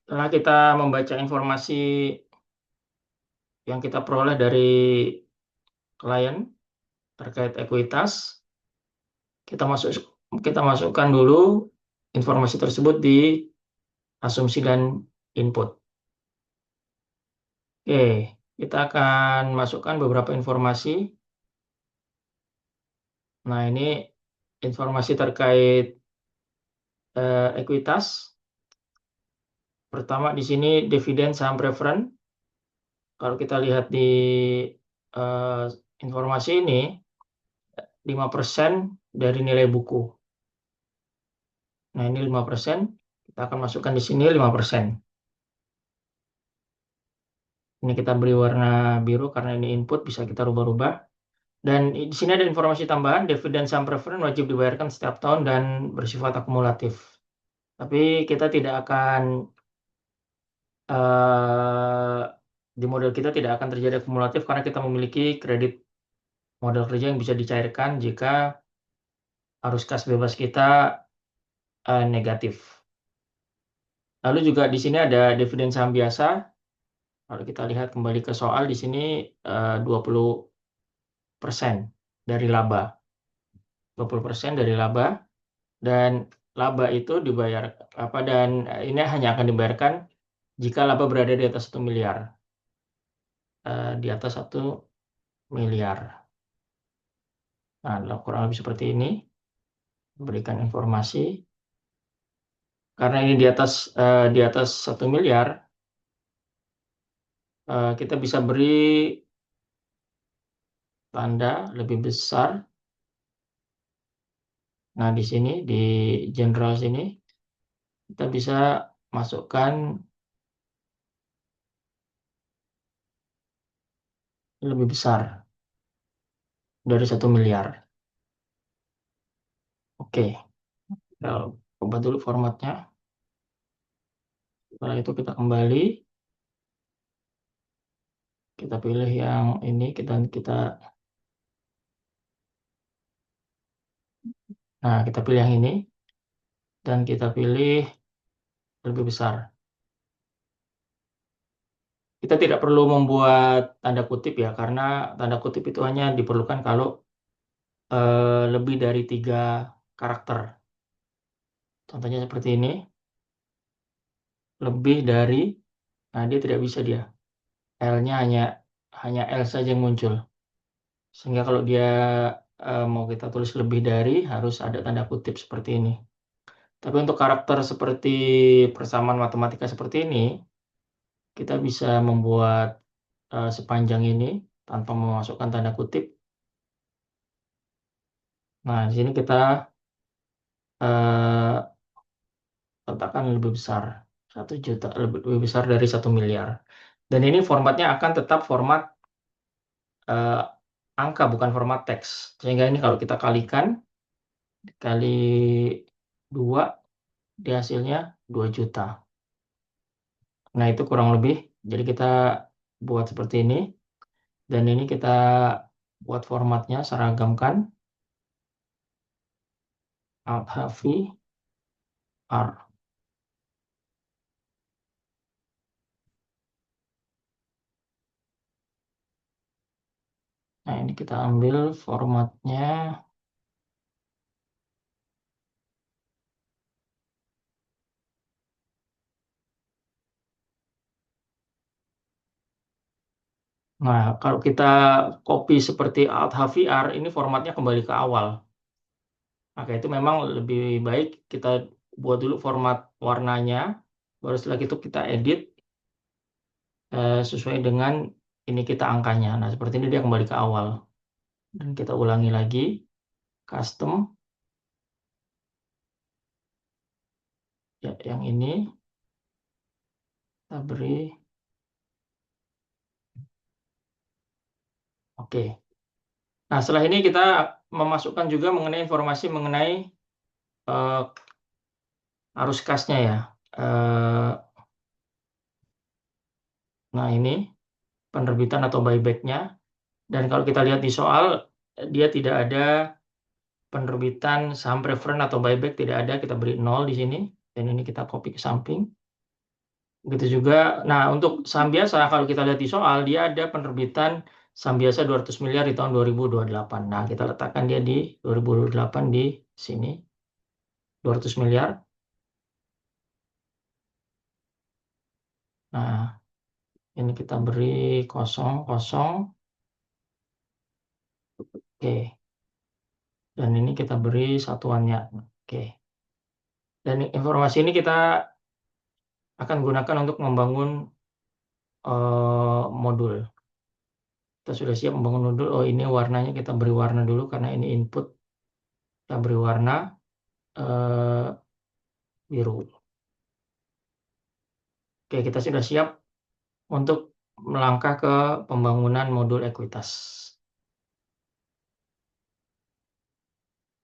Setelah kita membaca informasi yang kita peroleh dari klien terkait ekuitas, kita masukkan dulu informasi tersebut di asumsi dan input. Oke, kita akan masukkan beberapa informasi. Nah, ini informasi terkait ekuitas. Pertama di sini dividen saham preferen. Kalau kita lihat di eh, informasi ini, 5% dari nilai buku. Nah, ini 5%. Kita akan masukkan di sini 5%. Ini kita beri warna biru karena ini input, bisa kita rubah-rubah. Dan di sini ada informasi tambahan, dividen saham preferen wajib dibayarkan setiap tahun dan bersifat akumulatif. Tapi kita tidak akan, di model kita tidak akan terjadi akumulatif karena kita memiliki kredit modal kerja yang bisa dicairkan jika arus kas bebas kita negatif. Lalu juga di sini ada dividen saham biasa. Kalau kita lihat kembali ke soal di sini 20% dari laba. 20% dari laba, dan laba itu dibayar dan ini hanya akan dibayarkan jika laba berada di atas 1 miliar. Di atas 1 miliar. Nah, kurang lebih seperti ini. Berikan informasi. Karena ini di atas 1 miliar, kita bisa beri tanda lebih besar. Nah, di sini di general sini kita bisa masukkan lebih besar dari 1 miliar. Oke, kita ubah dulu formatnya. Setelah itu kita kembali, kita pilih yang ini, kita pilih yang ini dan kita pilih lebih besar. Kita tidak perlu membuat tanda kutip ya, karena tanda kutip itu hanya diperlukan kalau lebih dari 3 karakter. Contohnya seperti ini, lebih dari, nah dia tidak bisa dia. L-nya hanya L saja yang muncul. Sehingga kalau dia mau kita tulis lebih dari, harus ada tanda kutip seperti ini. Tapi untuk karakter seperti persamaan matematika seperti ini, kita bisa membuat sepanjang ini tanpa memasukkan tanda kutip. Nah, di sini kita letakkan lebih besar, 1 juta, lebih besar dari 1 miliar. Dan ini formatnya akan tetap format angka, bukan format teks. Sehingga ini kalau kita kalikan, dikali 2, di hasilnya 2 juta. Nah, itu kurang lebih. Jadi kita buat seperti ini. Dan ini kita buat formatnya, seragamkan. Alt H V R. Nah, ini kita ambil formatnya. Nah, kalau kita copy seperti Alt HVR, ini formatnya kembali ke awal. Maka itu memang lebih baik kita buat dulu format warnanya, baru setelah itu kita edit sesuai dengan ini kita angkanya. Nah, seperti ini dia kembali ke awal. Dan kita ulangi lagi, custom. Ya, yang ini kita beri. Oke. Nah, setelah ini kita memasukkan juga mengenai informasi mengenai arus kasnya ya. Nah, ini penerbitan atau buyback-nya. Dan kalau kita lihat di soal, dia tidak ada penerbitan saham preferen atau buyback, tidak ada. Kita beri 0 di sini. Dan ini kita copy ke samping. Gitu juga. Nah, untuk saham biasa kalau kita lihat di soal, dia ada penerbitan saham biasa 200 miliar di tahun 2028. Nah, kita letakkan dia di 2028 di sini. 200 miliar. Nah, ini kita beri kosong, kosong. Oke. Dan ini kita beri satuannya. Oke. Dan informasi ini kita akan gunakan untuk membangun modul. Kita sudah siap membangun modul. Oh, ini warnanya kita beri warna dulu karena ini input. Kita beri warna biru. Oke, kita sudah siap untuk melangkah ke pembangunan modul ekuitas.